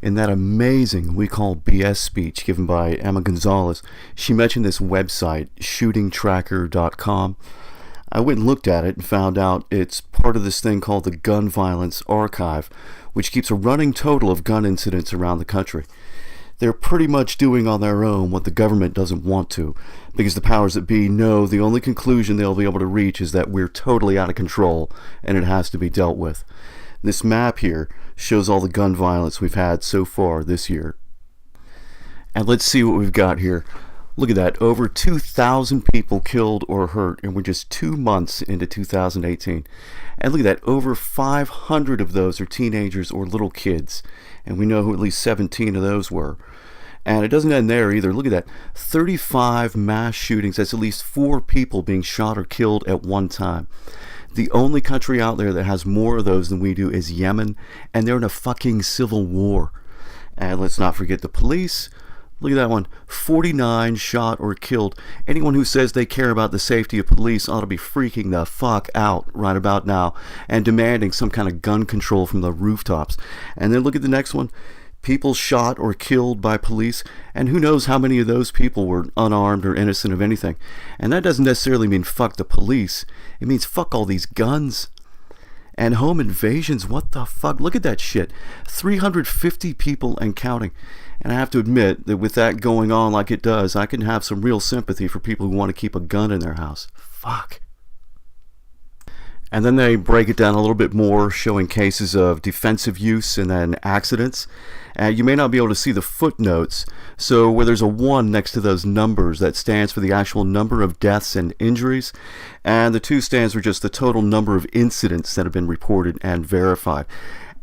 In that amazing We Call BS speech given by Emma Gonzalez, she mentioned this website, shootingtracker.com. I went and looked at it and found out it's part of this thing called the Gun Violence Archive, which keeps a running total of gun incidents around the country. They're pretty much doing on their own what the government doesn't want to, because the powers that be know the only conclusion they'll be able to reach is that we're totally out of control and it has to be dealt with. This map here shows all the gun violence we've had so far this year. And let's see what we've got here. Look at that, over 2,000 people killed or hurt, and we're just 2 months into 2018. And look at that, over 500 of those are teenagers or little kids, and we know who at least 17 of those were. And it doesn't end there either. Look at that, 35 mass shootings. That's at least 4 people being shot or killed at one time. The only country out there that has more of those than we do is Yemen, and they're in a fucking civil war. And let's not forget the police. Look at that one, 49 shot or killed. Anyone who says they care about the safety of police ought to be freaking the fuck out right about now and demanding some kind of gun control from the rooftops. And then look at the next one. People shot or killed by police, and who knows how many of those people were unarmed or innocent of anything. And that doesn't necessarily mean fuck the police. It means fuck all these guns. And home invasions, what the fuck? Look at that shit. 350 people and counting. And I have to admit that with that going on like it does, I can have some real sympathy for people who want to keep a gun in their house. Fuck. And then they break it down a little bit more, showing cases of defensive use and then accidents. And you may not be able to see the footnotes, so where there's a 1 next to those numbers, that stands for the actual number of deaths and injuries, and the 2 stands for just the total number of incidents that have been reported and verified.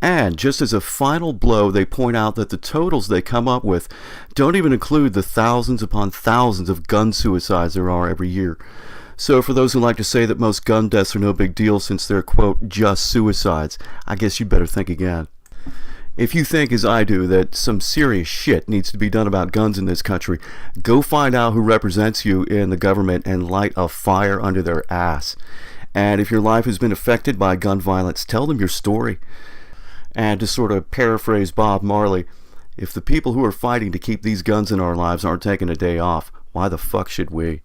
And just as a final blow, they point out that the totals they come up with don't even include the thousands upon thousands of gun suicides there are every year. So for those who like to say that most gun deaths are no big deal since they're, quote, just suicides, I guess you better think again. If you think, as I do, that some serious shit needs to be done about guns in this country, go find out who represents you in the government and light a fire under their ass. And if your life has been affected by gun violence, tell them your story. And to sort of paraphrase Bob Marley, if the people who are fighting to keep these guns in our lives aren't taking a day off, why the fuck should we?